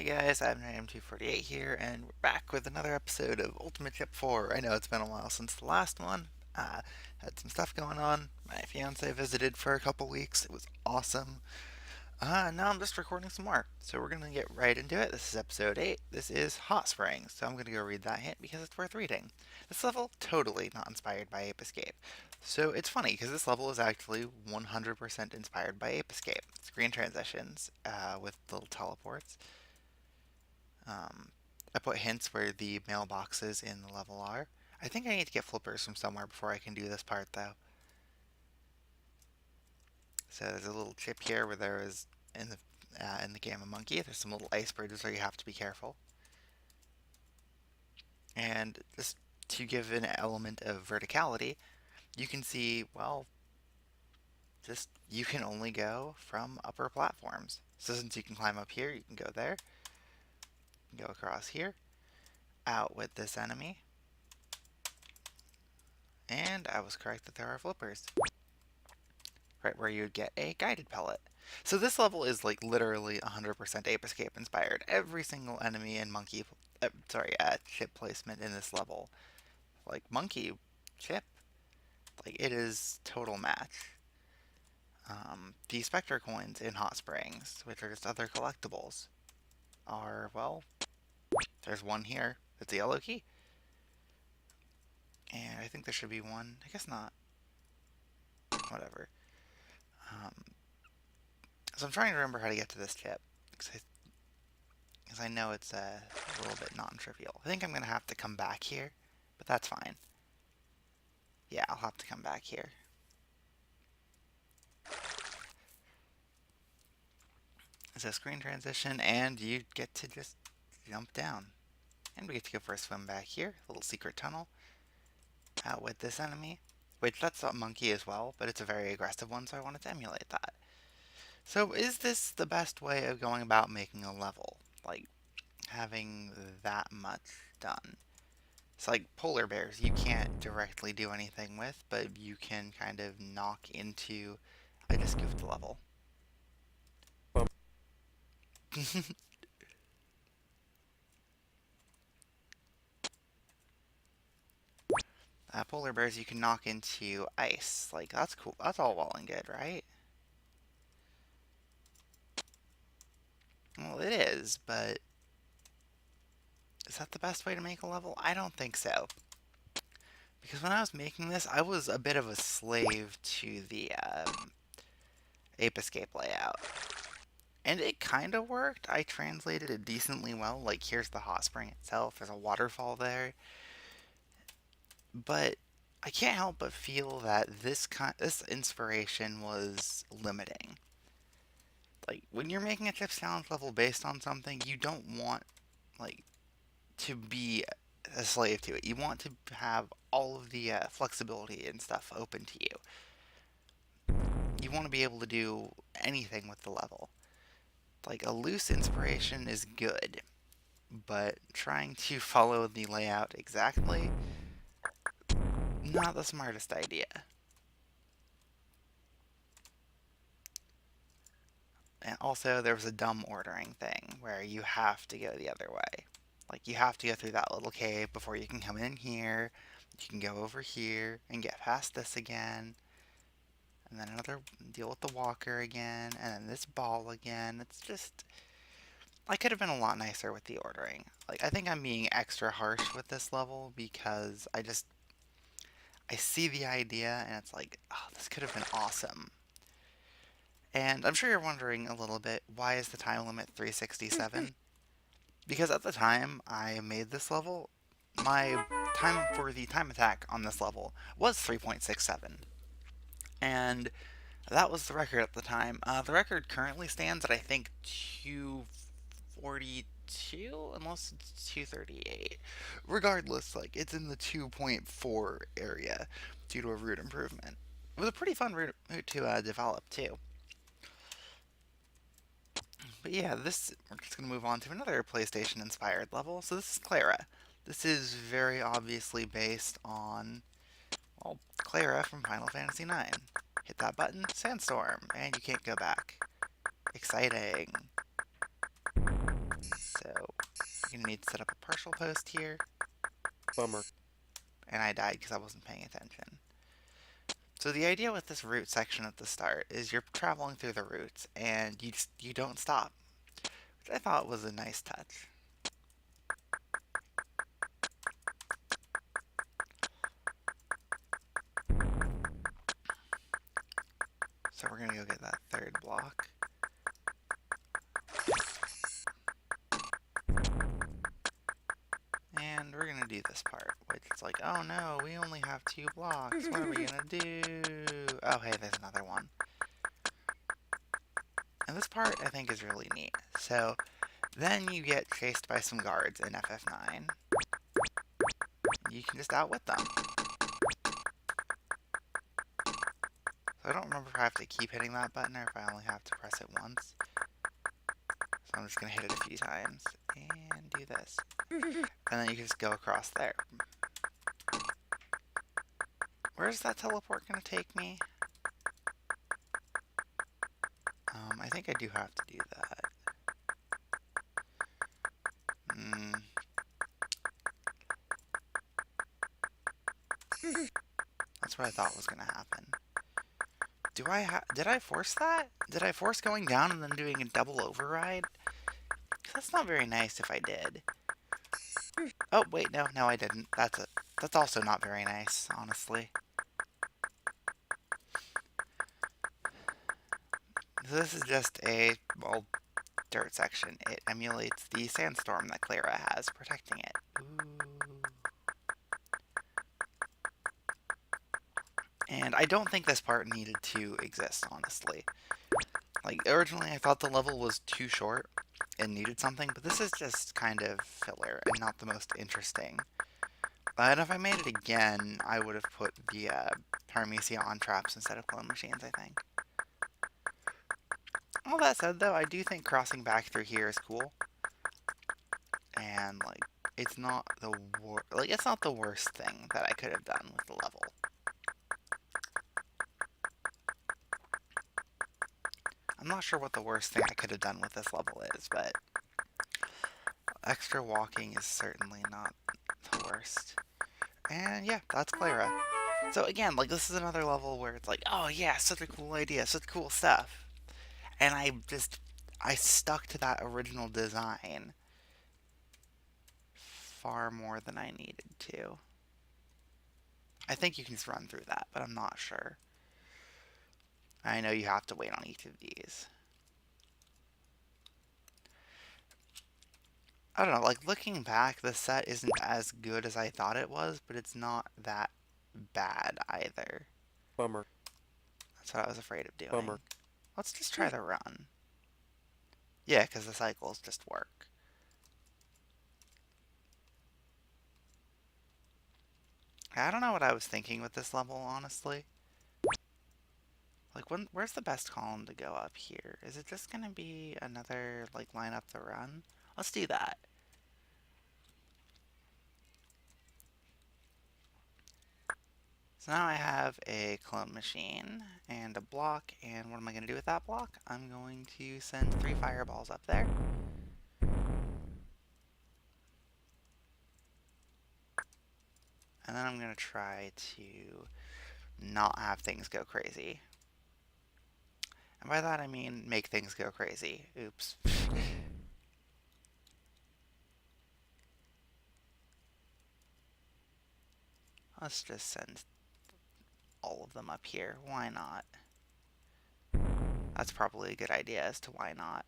Hey guys, I'm248 here, and we're back with another episode of Ultimate Chip 4. I know it's been a while since the last one. Had some stuff going on. My fiance visited for a couple weeks. It was awesome. Now I'm just recording some more. So we're going to get right into it. This is episode 8. This is Hot Springs. So I'm going to go read that hint because it's worth reading. This level, totally not inspired by Ape Escape. So it's funny because this level is actually 100% inspired by Ape Escape. Screen transitions with little teleports. I put hints where the mailboxes in the level are. I think I need to get flippers from somewhere before I can do this part, though. So there's a little chip here where there is in the game of Monkey. There's some little ice bridges where you have to be careful. And just to give an element of verticality, you can see, well, just you can only go from upper platforms. So since you can climb up here, you can go there. You can go across here, out with this enemy. And I was correct that there are flippers. Right where you would get a guided pellet. So this level is like literally 100% Ape Escape inspired. Every single enemy and monkey, chip placement in this level, like monkey, chip, like it is total match. The Spectre coins in Hot Springs, which are just other collectibles, are, well, there's one here. It's a yellow key. And I think there should be one. I guess not. Whatever. So I'm trying to remember how to get to this chip. Because I know it's a little bit non-trivial. I think I'm going to have to come back here, but that's fine. Yeah, I'll have to come back here. It's a screen transition, and you get to just jump down. And we get to go for a swim back here. A little secret tunnel. Out with this enemy. Which, that's a monkey as well, but it's a very aggressive one, so I wanted to emulate that. So is this the best way of going about making a level? Like, having that much done? It's like polar bears, you can't directly do anything with, but you can kind of knock into... I just goofed the level. Polar bears you can knock into ice. Like, that's cool. That's all well and good, right? Well, it is, but... is that the best way to make a level? I don't think so. Because when I was making this, I was a bit of a slave to the Ape Escape layout. And it kind of worked. I translated it decently well. Like, here's the hot spring itself. There's a waterfall there. But I can't help but feel that this inspiration was limiting. Like, when you're making a Chips Challenge level based on something, you don't want, like, to be a slave to it. You want to have all of the flexibility and stuff open to you. You want to be able to do anything with the level. Like, a loose inspiration is good, but trying to follow the layout exactly, not the smartest idea. And also, there was a dumb ordering thing where you have to go the other way. Like, you have to go through that little cave before you can come in here. You can go over here and get past this again. And then another deal with the walker again. And then this ball again. It's just... I could have been a lot nicer with the ordering. Like, I think I'm being extra harsh with this level because I see the idea and it's like, oh, this could have been awesome. And I'm sure you're wondering a little bit, why is the time limit 367? Because at the time I made this level, my time for the time attack on this level was 3.67. And that was the record at the time. The record currently stands at, I think, 242, unless it's 238. Regardless, like, it's in the 2.4 area due to a route improvement. It was a pretty fun route to develop, too. But yeah, we're just going to move on to another PlayStation-inspired level. So this is Clara. This is very obviously based on, well, Clara from Final Fantasy IX. Hit that button, Sandstorm, and you can't go back. Exciting. gonna need to set up a partial post here. Bummer. And I died because I wasn't paying attention. So the idea with this route section at the start is you're traveling through the routes and you don't stop, which I thought was a nice touch. So we're gonna go get that third block. And we're gonna do this part, which is like, oh no, we only have 2 blocks. What are we gonna do? Oh hey, there's another one. And this part I think is really neat. So then you get chased by some guards in FF9. You can just outwit them. So I don't remember if I have to keep hitting that button or if I only have to press it once. So I'm just gonna hit it a few times and do this. And then you can just go across there. Where's that teleport gonna take me? I think I do have to do that. That's what I thought was gonna happen. Did I force that? Did I force going down and then doing a double override? 'Cause that's not very nice if I did. Oh, wait, no, I didn't. That's also not very nice, honestly. So this is just a, well, dirt section. It emulates the sandstorm that Clara has, protecting it. Ooh. And I don't think this part needed to exist, honestly. Like, originally I thought the level was too short and needed something, but this is just kind of filler and not the most interesting. And if I made it again, I would have put the Paramecia on traps instead of clone machines, I think. All that said, though, I do think crossing back through here is cool. And, like, it's not the it's not the worst thing that I could have done with the level. I'm not sure what the worst thing I could have done with this level is, but extra walking is certainly not the worst. And yeah, that's Clara. So again, like, this is another level where it's like, oh yeah, such a cool idea, such cool stuff. And I stuck to that original design far more than I needed to. I think you can just run through that, but I'm not sure. I know you have to wait on each of these. I don't know, like, looking back, the set isn't as good as I thought it was, but it's not that bad either. Bummer. That's what I was afraid of doing. Bummer. Let's just try the run. Yeah, because the cycles just work. I don't know what I was thinking with this level, honestly. Like, where's the best column to go up here? Is it just gonna be another, like, line up the run? Let's do that. So now I have a clone machine and a block, and what am I going to do with that block? I'm going to send 3 fireballs up there. And then I'm going to try to not have things go crazy. And by that I mean make things go crazy. Oops. Let's just send all of them up here. Why not? That's probably a good idea as to why not.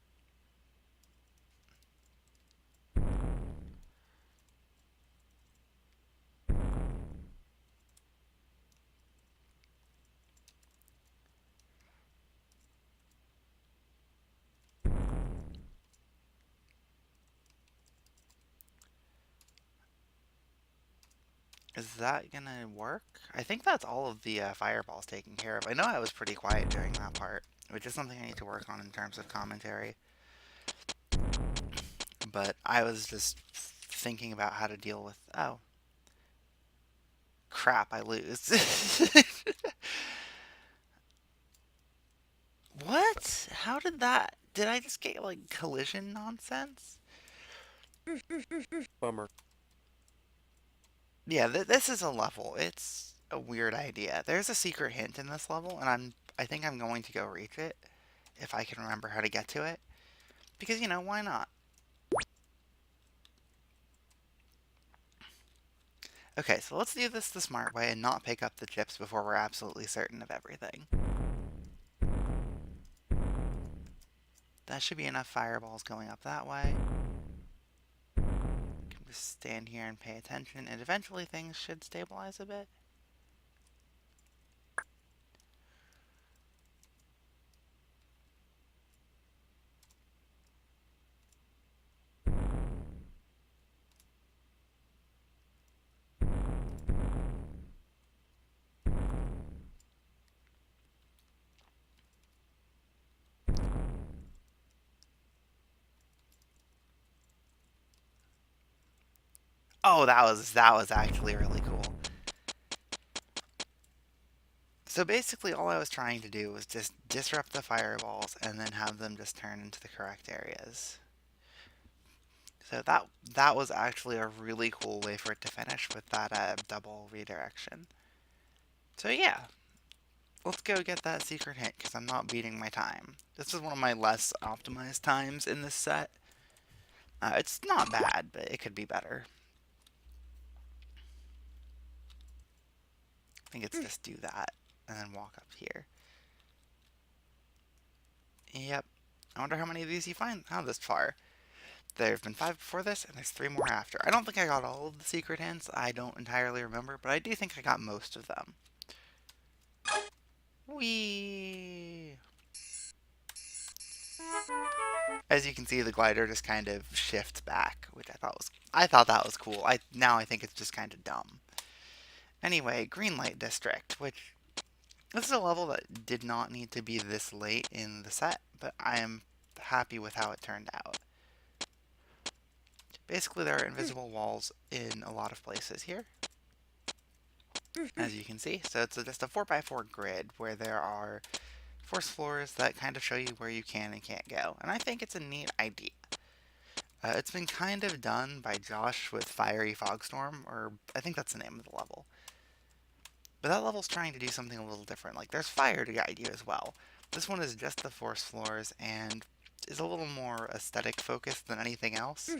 Is that gonna work? I think that's all of the fireballs taken care of. I know I was pretty quiet during that part, which is something I need to work on in terms of commentary. But I was just thinking about how to deal with... Oh. Crap, I lose. What? How did that... Did I just get, like, collision nonsense? Bummer. Yeah, this is a level. It's a weird idea. There's a secret hint in this level, and I think I'm going to go reach it if I can remember how to get to it. Because, you know, why not? Okay, so let's do this the smart way and not pick up the chips before we're absolutely certain of everything. That should be enough fireballs going up that way. Can just stand here and pay attention, and eventually things should stabilize a bit. Oh, that was actually really cool. So basically all I was trying to do was just disrupt the fireballs and then have them just turn into the correct areas. So that was actually a really cool way for it to finish with that double redirection. So yeah, let's go get that secret hint because I'm not beating my time. This is one of my less optimized times in this set. It's not bad, but it could be better. I think it's just do that and then walk up here. Yep. I wonder how many of these you find out this far. There have been 5 before this, and there's 3 more after. I don't think I got all of the secret hints. I don't entirely remember, but I do think I got most of them. Whee! As you can see, the glider just kind of shifts back, which I thought that was cool. Now I think it's just kind of dumb. Anyway, Green Light District, which this is a level that did not need to be this late in the set, but I am happy with how it turned out. Basically, there are invisible walls in a lot of places here, as you can see. So it's just a 4x4 grid where there are force floors that kind of show you where you can and can't go. And I think it's a neat idea. It's been kind of done by Josh with Fiery Fogstorm, or I think that's the name of the level. But that level's trying to do something a little different. Like, there's fire to guide you as well. This one is just the force floors and is a little more aesthetic focused than anything else.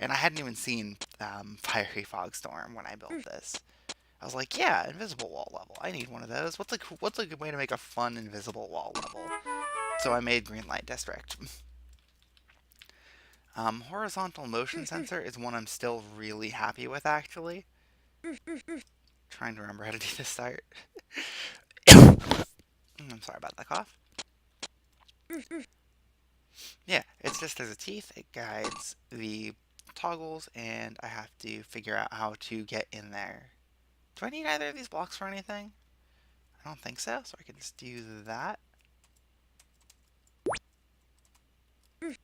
And I hadn't even seen Fiery Fogstorm when I built this. I was like, yeah, invisible wall level. I need one of those. What's a good way to make a fun invisible wall level? So I made Green Light District. Horizontal motion sensor is one I'm still really happy with, actually. Trying to remember how to do this start. I'm sorry about that cough. Yeah, it's just there's a teeth. It guides the toggles, and I have to figure out how to get in there. Do I need either of these blocks for anything? I don't think so, so I can just do that. And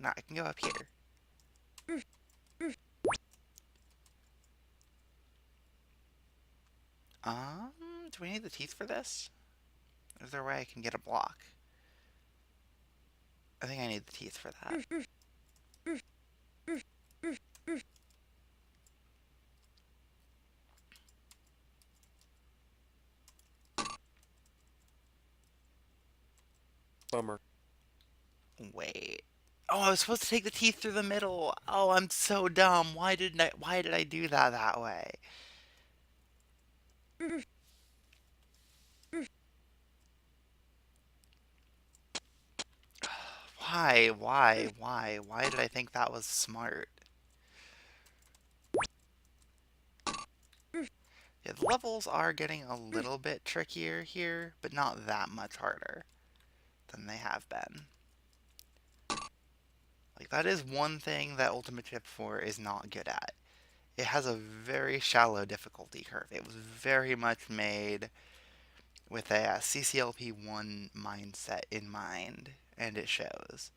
now I can go up here. Do we need the teeth for this? Is there a way I can get a block? I think I need the teeth for that. Bummer. Wait. Oh, I was supposed to take the teeth through the middle. Oh, I'm so dumb. Why did I do that way? Why did I think that was smart? Yeah, the levels are getting a little bit trickier here, but not that much harder than they have been. Like, that is one thing that Ultimate Chip 4 is not good at. It has a very shallow difficulty curve. It was very much made with a CCLP 1 mindset in mind, and it shows.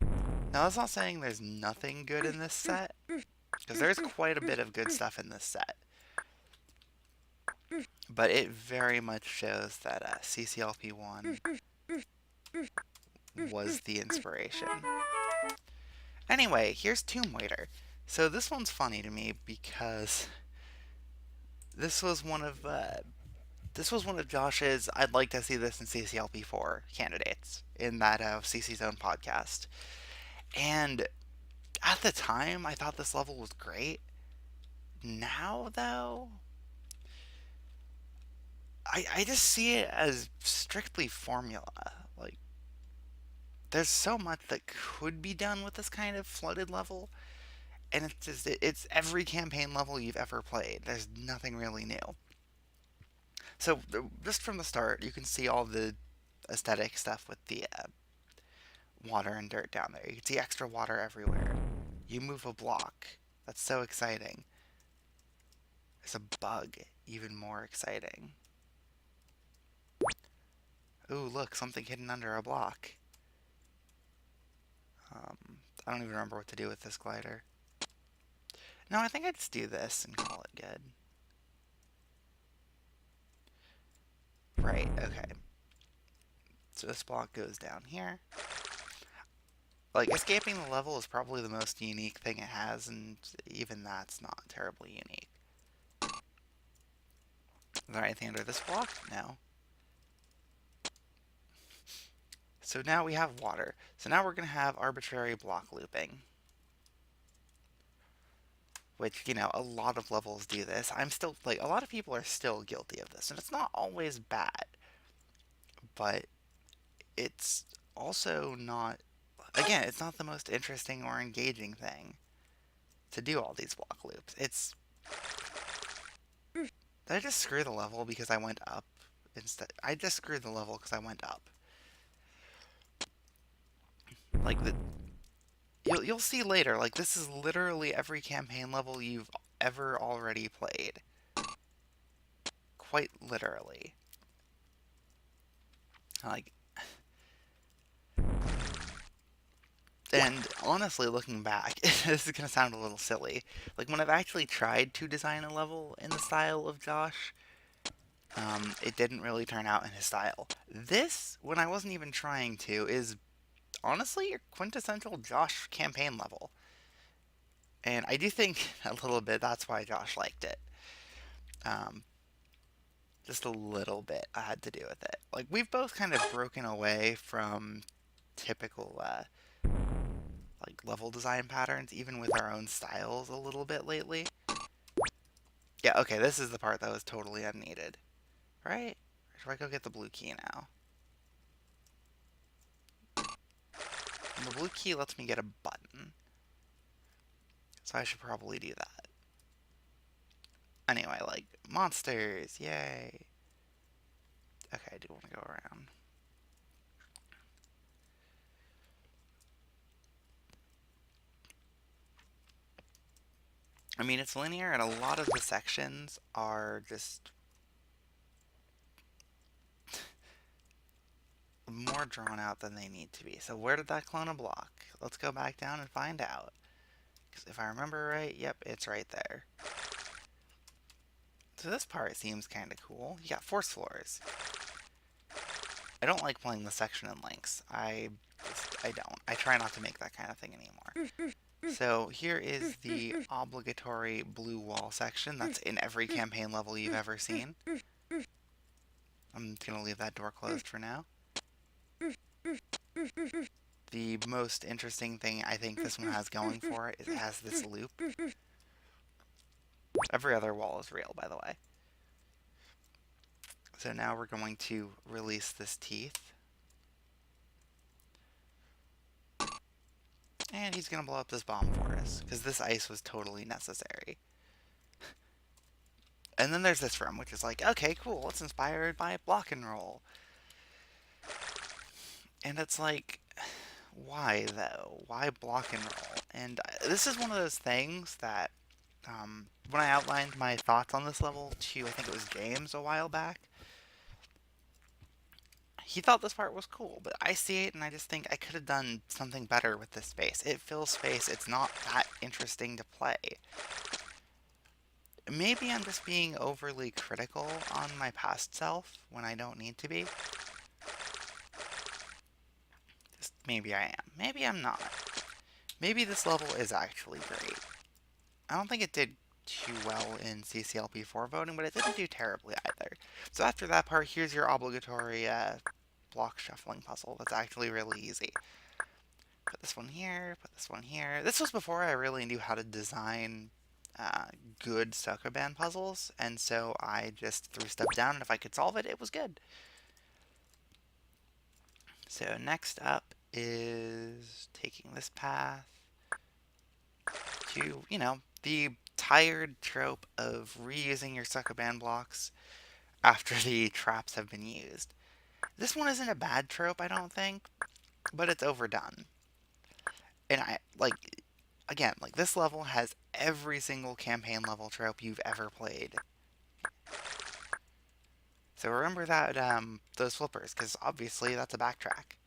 Now, that's not saying there's nothing good in this set, because there's quite a bit of good stuff in this set. But it very much shows that CCLP 1 was the inspiration. Anyway, here's Tomb Raider. So this one's funny to me because this was one of Josh's "I'd like to see this in CCLP4" candidates in that CC Zone podcast. And at the time, I thought this level was great. Now, though, I just see it as strictly formula. Like, there's so much that could be done with this kind of flooded level, and it's every campaign level you've ever played. There's nothing really new. So just from the start, you can see all the aesthetic stuff with the water and dirt down there. You can see extra water everywhere. You move a block. That's so exciting. There's a bug, even more exciting. Ooh, look, something hidden under a block. I don't even remember what to do with this glider. No, I think I'd just do this and call it good. Right, okay. So this block goes down here. Like, escaping the level is probably the most unique thing it has, and even that's not terribly unique. Is there anything under this block? No. So now we have water. So now we're going to have arbitrary block looping. Which, a lot of levels do this. I'm still, like, a lot of people are still guilty of this, and it's not always bad. But it's also not, again, it's not the most interesting or engaging thing to do all these block loops. Did I just screw the level because I went up instead? I just screwed the level because I went up. Like, you'll see later, like, this is literally every campaign level you've ever already played. Quite literally. Like, and honestly, looking back, this is going to sound a little silly. Like, when I've actually tried to design a level in the style of Josh, it didn't really turn out in his style. This, when I wasn't even trying to, is honestly your quintessential Josh campaign level. And I do think a little bit that's why Josh liked it. Um, just a little bit I had to do with it. Like, we've both kind of broken away from typical like level design patterns, even with our own styles a little bit lately. Yeah, okay, this is the part that was totally unneeded. Right? Or should I go get the blue key now? And the blue key lets me get a button. So I should probably do that. Anyway, like, monsters, yay. Okay, I do want to go around. I mean, it's linear, and a lot of the sections are just more drawn out than they need to be. So where did that clone a block? Let's go back down and find out. Because if I remember right, yep, it's right there. So this part seems kind of cool. You got force floors. I don't like playing the section in links. I don't. I try not to make that kind of thing anymore. So here is the obligatory blue wall section that's in every campaign level you've ever seen. I'm going to leave that door closed for now. The most interesting thing I think this one has going for it is it has this loop. Every other wall is real, by the way. So now we're going to release this teeth. And he's going to blow up this bomb for us, because this ice was totally necessary. And then there's this room, which is like, okay, cool, it's inspired by block and roll. And it's like, why, though? Why block and roll? And this is one of those things that, when I outlined my thoughts on this level to, I think it was James a while back, he thought this part was cool, but I see it and I just think I could have done something better with this space. It fills space. It's not that interesting to play. Maybe I'm just being overly critical on my past self when I don't need to be. Just maybe I am. Maybe I'm not. maybe this level is actually great. I don't think it did too well in CCLP 4 voting, but it didn't do terribly either. So after that part, here's your obligatory block shuffling puzzle. That's actually really easy. Put this one here, put this one here. This was before I really knew how to design uh, good Sokoban puzzles, and so I just threw stuff down, and if I could solve it, it was good. So next up is taking this path to, the tired trope of reusing your Sokoban blocks after the traps have been used. This one isn't a bad trope, I don't think, but it's overdone. And again, this level has every single campaign level trope you've ever played. So remember that, those flippers, because obviously that's a backtrack.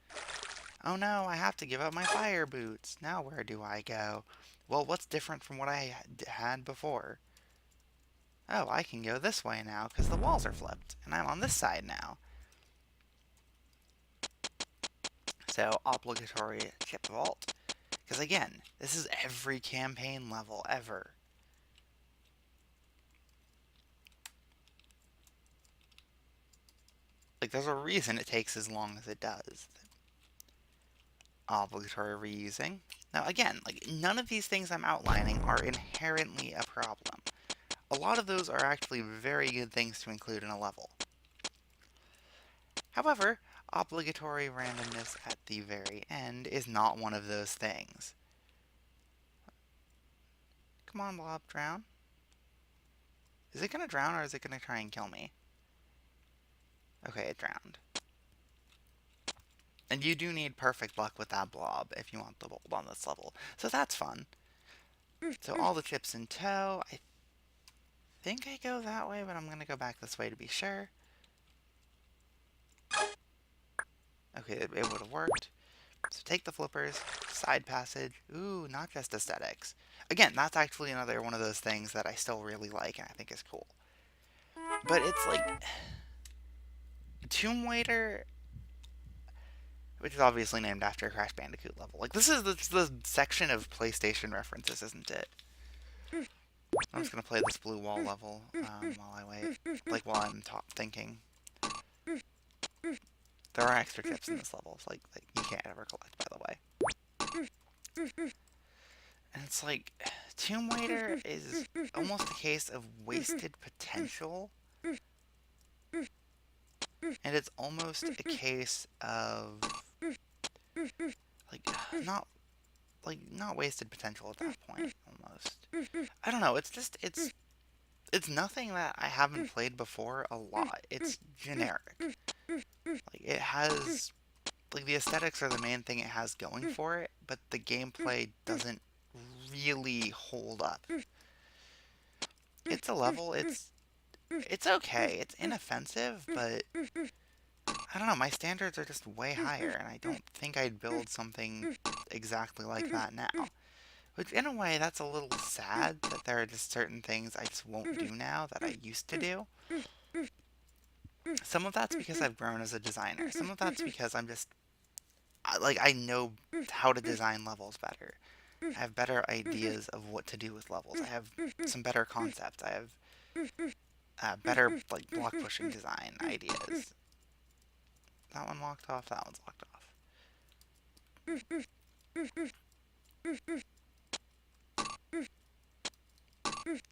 Oh no, I have to give up my fire boots. Now where do I go? Well, what's different from what I had before? Oh, I can go this way now, because the walls are flipped, and I'm on this side now. So, obligatory chip vault. Because again, this is every campaign level ever. There's a reason it takes as long as it does. Obligatory reusing. Now, again, none of these things I'm outlining are inherently a problem. A lot of those are actually very good things to include in a level. However, obligatory randomness at the very end is not one of those things. Come on, Blob, drown. Is it gonna drown or is it gonna try and kill me? Okay, it drowned. And you do need perfect luck with that blob if you want the bolt on this level. So that's fun. So all the chips in tow. I think I go that way, but I'm gonna go back this way to be sure. Okay, it would have worked. So take the flippers, side passage. Ooh, not just aesthetics. Again, that's actually another one of those things that I still really like and I think is cool. But it's Tomb Raider, which is obviously named after a Crash Bandicoot level. This is the section of PlayStation references, isn't it? I'm just gonna play this blue wall level while I wait. While I'm thinking. There are extra chips in this level. You can't ever collect, by the way. And it's Tomb Raider is almost a case of wasted potential. And it's almost a case of not not wasted potential at that point, almost. I don't know, it's nothing that I haven't played before a lot. It's generic. It has the aesthetics are the main thing it has going for it, but the gameplay doesn't really hold up. It's a level, it's okay. It's inoffensive, but I don't know, my standards are just way higher, and I don't think I'd build something exactly like that now. Which, in a way, that's a little sad that there are just certain things I just won't do now that I used to do. Some of that's because I've grown as a designer. Some of that's because I'm just, I know how to design levels better. I have better ideas of what to do with levels. I have some better concepts. I have better, block pushing design ideas. That one locked off, that one's locked off.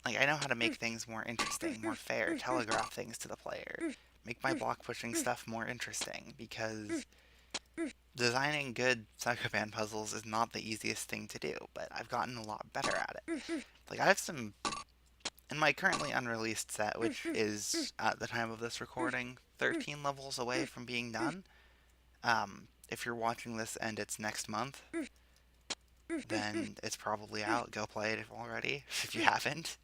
I know how to make things more interesting, more fair, telegraph things to the player. Make my block pushing stuff more interesting, because designing good Sokoban puzzles is not the easiest thing to do, but I've gotten a lot better at it. I have some... In my currently unreleased set, which is, at the time of this recording, 13 levels away from being done. If you're watching this and it's next month, then it's probably out. Go play it already, if you haven't.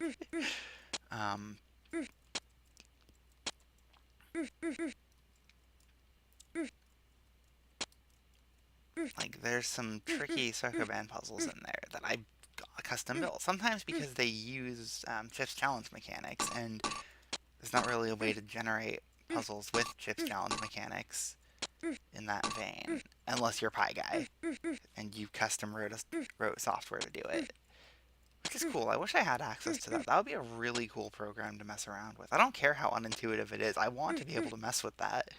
There's some tricky Sokoban puzzles in there that I got custom built. Sometimes because they use Chips Challenge mechanics, and there's not really a way to generate puzzles with Chips Challenge mechanics in that vein, unless you're Pie Guy, and you custom wrote software to do it, which is cool. I wish I had access to that. That would be a really cool program to mess around with. I don't care how unintuitive it is. I want to be able to mess with that.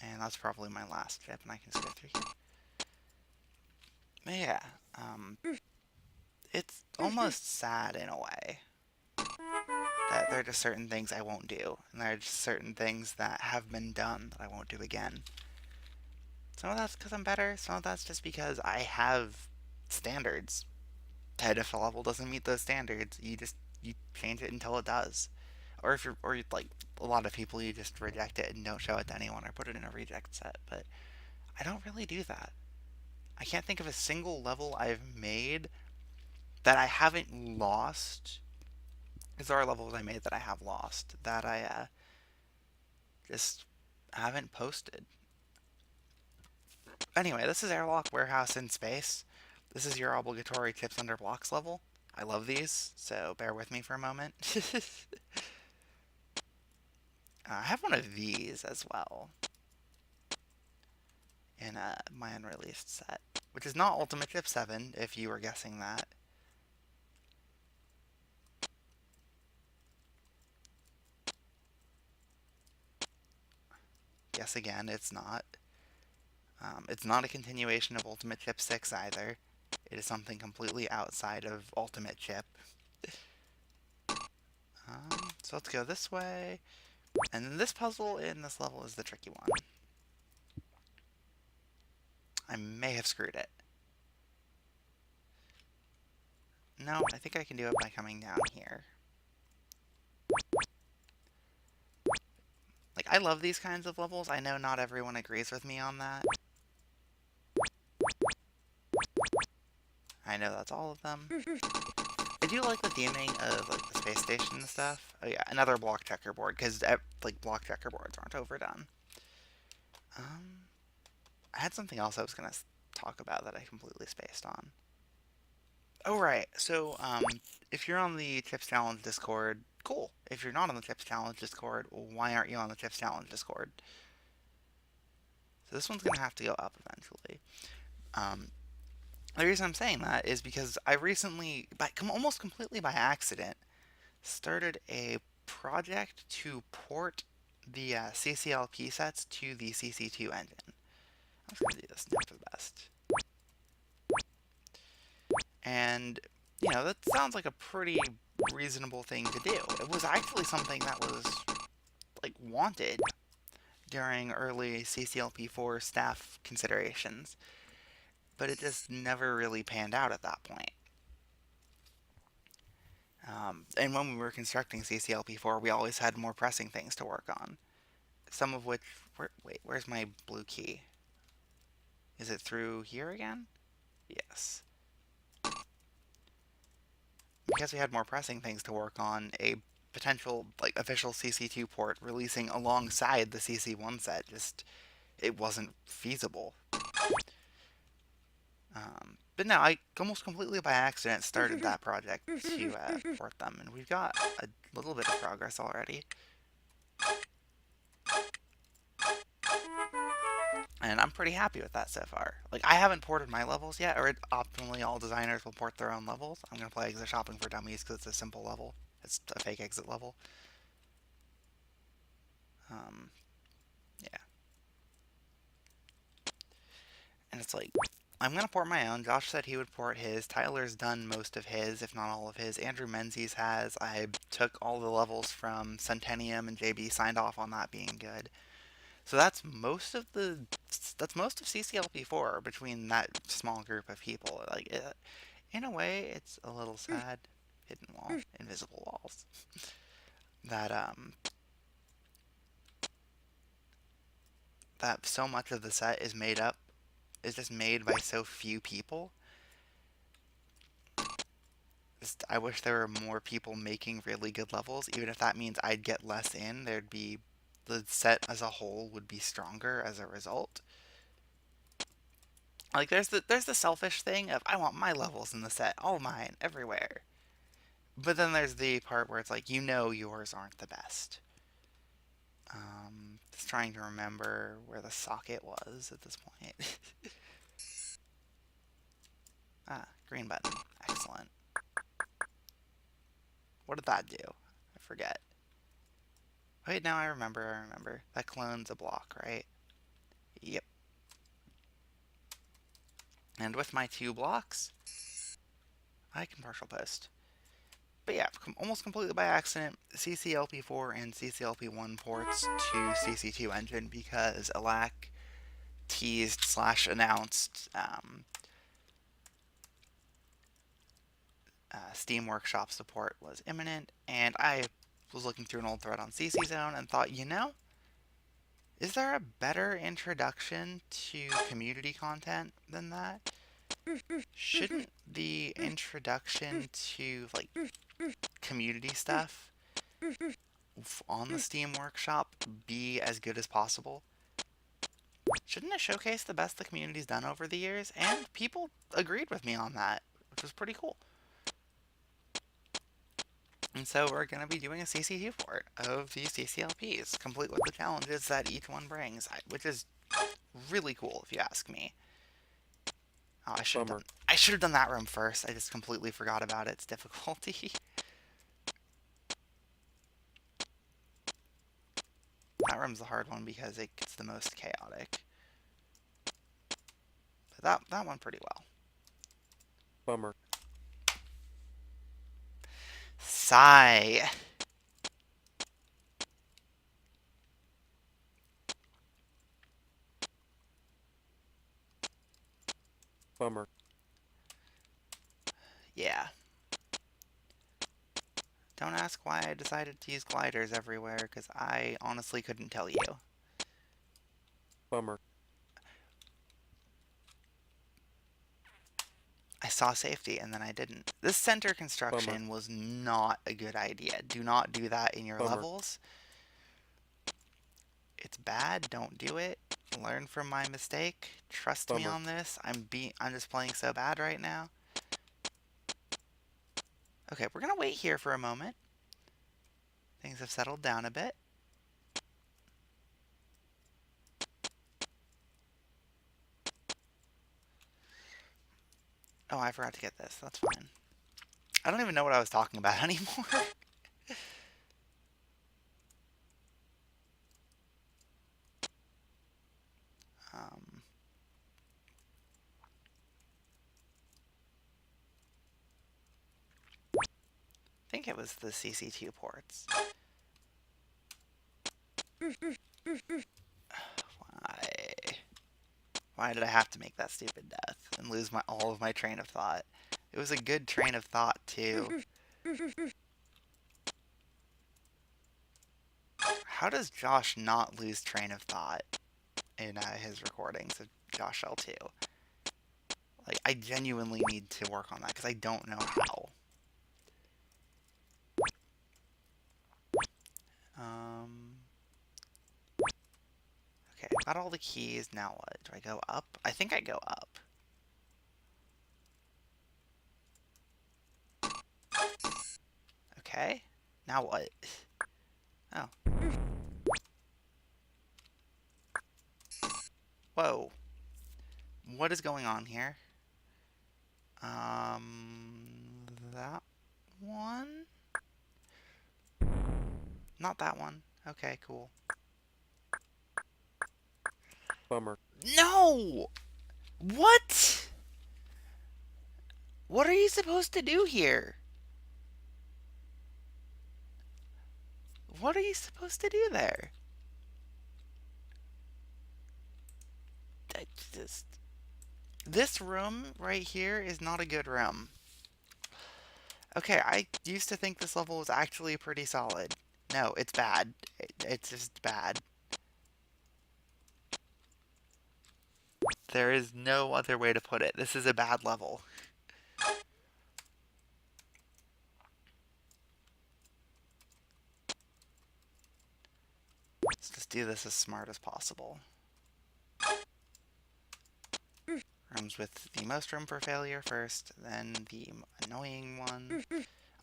And that's probably my last chip, and I can just go through here. But yeah, it's almost sad in a way that there are just certain things I won't do, and there are just certain things that have been done that I won't do again. Some of that's because I'm better, some of that's just because I have standards. And if a level doesn't meet those standards, you change it until it does. Or if you're like a lot of people, you just reject it and don't show it to anyone or put it in a reject set. But I don't really do that. I can't think of a single level I've made that I haven't lost. Because there are levels I made that I have lost that I just haven't posted. Anyway, this is Airlock Warehouse in Space. This is your obligatory tips under blocks level. I love these, so bear with me for a moment. I have one of these as well in my unreleased set, which is not Ultimate Tip 7, if you were guessing that. Guess again, it's not. It's not a continuation of Ultimate Chip 6 either. It is something completely outside of Ultimate Chip. So let's go this way. And then this puzzle in this level is the tricky one. I may have screwed it. No, I think I can do it by coming down here. Like, I love these kinds of levels. I know not everyone agrees with me on that. I know that's all of them. I do like the theming of like the space station and stuff. Oh yeah, another block checkerboard, because like block checkerboards aren't overdone. I had something else I was gonna talk about that I completely spaced on. Oh right, so if you're on the Tips Challenge Discord, cool. If you're not on the Tips Challenge Discord, why aren't you on the Tips Challenge Discord? So this one's gonna have to go up eventually. The reason I'm saying that is because I recently, almost completely by accident, started a project to port the CCLP sets to the CC2 engine. I'm just going to do this now for the best. And, you know, that sounds like a pretty reasonable thing to do. It was actually something that was, like, wanted during early CCLP4 staff considerations. But it just never really panned out at that point. And when we were constructing CCLP4, we always had more pressing things to work on. Some of which... wait, where's my blue key? Is it through here again? Yes. Because we had more pressing things to work on, a potential, like, official CC2 port releasing alongside the CC1 set it wasn't feasible. But no, I almost completely by accident started that project to port them, and we've got a little bit of progress already. And I'm pretty happy with that so far. Like, I haven't ported my levels yet, or optimally all designers will port their own levels. I'm going to play Exit Shopping for Dummies because it's a simple level. It's a fake exit level. Yeah. And it's like, I'm going to port my own. Josh said he would port his. Tyler's done most of his, if not all of his. Andrew Menzies has. I took all the levels from Centennium, and JB signed off on that being good. So that's most of CCLP4 between that small group of people. Like, in a way, it's a little sad. Hidden wall, invisible walls. That so much of the set is just made by so few people. I wish there were more people making really good levels, even if that means I'd get less in. The set as a whole would be stronger as a result. Like, there's the selfish thing of, I want my levels in the set, all mine, everywhere. But then there's the part where it's like, you know yours aren't the best. Just trying to remember where the socket was at this point. Ah, green button. Excellent. What did that do? I forget. Wait, now I remember. That clones a block, right? Yep. And with my 2 blocks, I can partial post. But yeah, almost completely by accident, CCLP4 and CCLP1 ports to CC2 engine because Alac teased / announced Steam Workshop support was imminent, and I was looking through an old thread on CC Zone and thought, you know, is there a better introduction to community content than that? Shouldn't the introduction to, like, community stuff on the Steam Workshop be as good as possible? Shouldn't it showcase the best the community's done over the years? And people agreed with me on that, which was pretty cool. And so we're going to be doing a CC2 port of these CCLPs, complete with the challenges that each one brings, which is really cool if you ask me. Oh, I should have done that room first. I just completely forgot about its difficulty. That room's the hard one because it gets the most chaotic. But that went pretty well. Bummer. Sigh. Bummer. Yeah. Don't ask why I decided to use gliders everywhere, because I honestly couldn't tell you. Bummer. I saw safety and then I didn't. This center construction was not a good idea. Do not do that in your levels. It's bad. Don't do it. Learn from my mistake. Trust me on this. I'm just playing so bad right now. Okay, we're gonna wait here for a moment. Things have settled down a bit. Oh, I forgot to get this. That's fine. I don't even know what I was talking about anymore. I think it was the CC2 ports. Why did I have to make that stupid death and lose all of my train of thought? It was a good train of thought, too. How does Josh not lose train of thought in his recordings of Josh L2? Like, I genuinely need to work on that, because I don't know how. Okay, got all the keys. Now what? Do I go up? I think I go up. Okay. Now what? Oh. Whoa. What is going on here? That one? Not that one. Okay, cool. Bummer. No! What? What are you supposed to do here? What are you supposed to do there? This room right here is not a good room. Okay, I used to think this level was actually pretty solid. No, it's bad. It's just bad. There is no other way to put it. This is a bad level. Let's just do this as smart as possible. Rooms with the most room for failure first, then the annoying one.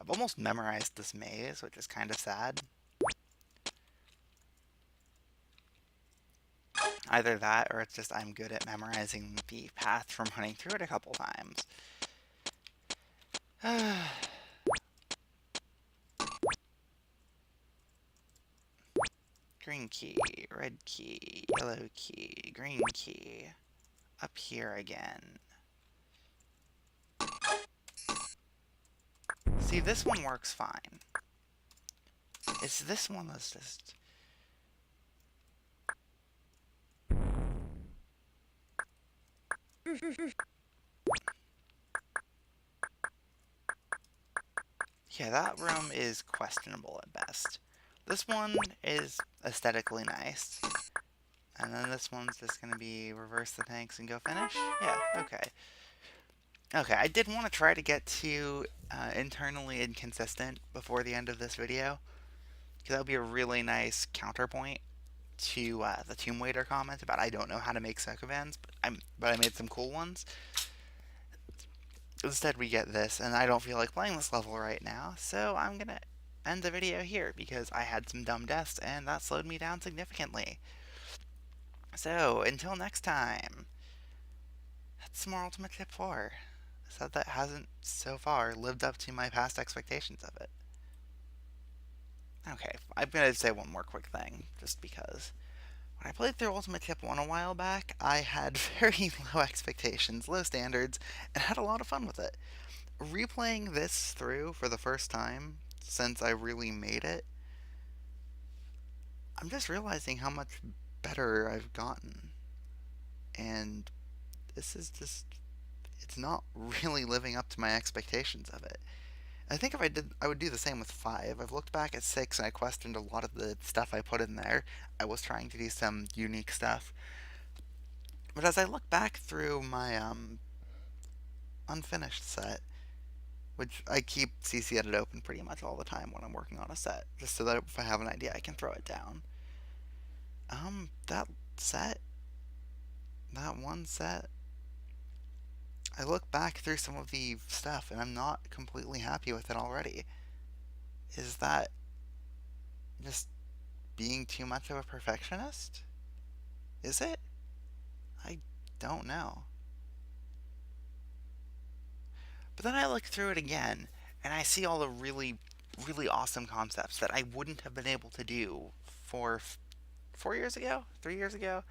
I've almost memorized this maze, which is kind of sad. Either that, or it's just I'm good at memorizing the path from running through it a couple times. Green key, red key, yellow key, green key. Up here again. See, this one works fine. It's this one that's just... Yeah, that room is questionable at best. This one is aesthetically nice. And then this one's just gonna be reverse the tanks and go finish? Yeah, okay. Okay, I did want to try to get to internally inconsistent before the end of this video, because that would be a really nice counterpoint to the Tomb Waiter comment about I don't know how to make Sokobans, but I made some cool ones. Instead, we get this, and I don't feel like playing this level right now, so I'm gonna end the video here because I had some dumb deaths and that slowed me down significantly. So, until next time, that's some more Ultimate Tip 4. So that hasn't, so far, lived up to my past expectations of it. Okay, I'm gonna say one more quick thing, just because. When I played through Ultimate Tip 1 a while back, I had very low expectations, low standards, and had a lot of fun with it. Replaying this through for the first time since I really made it, I'm just realizing how much better I've gotten. And this is just, it's not really living up to my expectations of it. I think if I did, I would do the same with 5. I've looked back at 6 and I questioned a lot of the stuff I put in there. I was trying to do some unique stuff. But as I look back through my unfinished set, which I keep CC Edit open pretty much all the time when I'm working on a set, just so that if I have an idea, I can throw it down. That set, that one set, I look back through some of the stuff and I'm not completely happy with it already. Is that just being too much of a perfectionist? Is it? I don't know. But then I look through it again and I see all the really, really awesome concepts that I wouldn't have been able to do for 4 years ago, 3 years ago,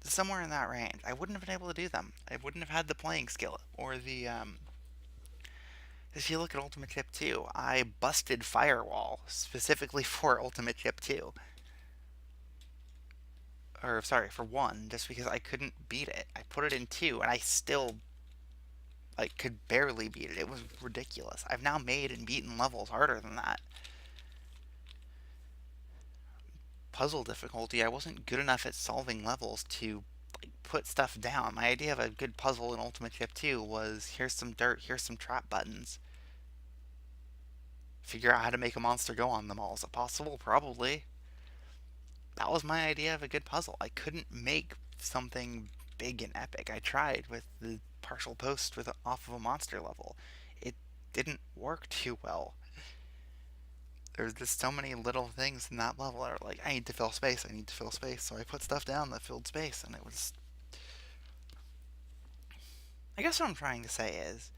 somewhere in that range. I wouldn't have been able to do them. I wouldn't have had the playing skill or the if you look at Ultimate Tip 2, I busted Firewall specifically for Ultimate Tip 2. Or, sorry, for 1, just because I couldn't beat it. I put it in 2, and I still, like, could barely beat it. It was ridiculous. I've now made and beaten levels harder than that. Puzzle difficulty, I wasn't good enough at solving levels to, like, put stuff down. My idea of a good puzzle in Ultimate Tip 2 was, here's some dirt, here's some trap buttons. Figure out how to make a monster go on them all. Is it possible? Probably. That was my idea of a good puzzle. I couldn't make something big and epic. I tried with the partial post off of a monster level. It didn't work too well. There's just so many little things in that level that are like, I need to fill space, I need to fill space. So I put stuff down that filled space, and it was. I guess what I'm trying to say is,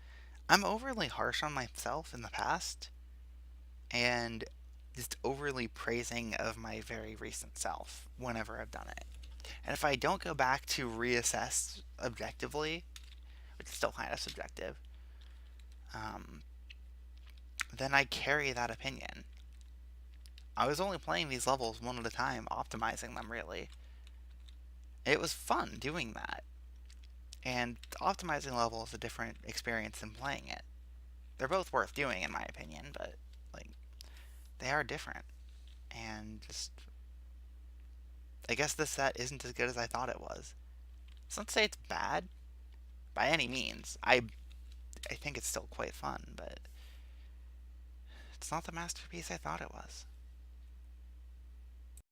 I'm overly harsh on myself in the past, and just overly praising of my very recent self whenever I've done it. And if I don't go back to reassess objectively, which is still kind of subjective, um, then I carry that opinion. I was only playing these levels one at a time, optimizing them really. It was fun doing that. And optimizing level is a different experience than playing it. They're both worth doing, in my opinion, but, like, they are different. And just, I guess this set isn't as good as I thought it was. So let's say it's bad, by any means. I think it's still quite fun, but it's not the masterpiece I thought it was.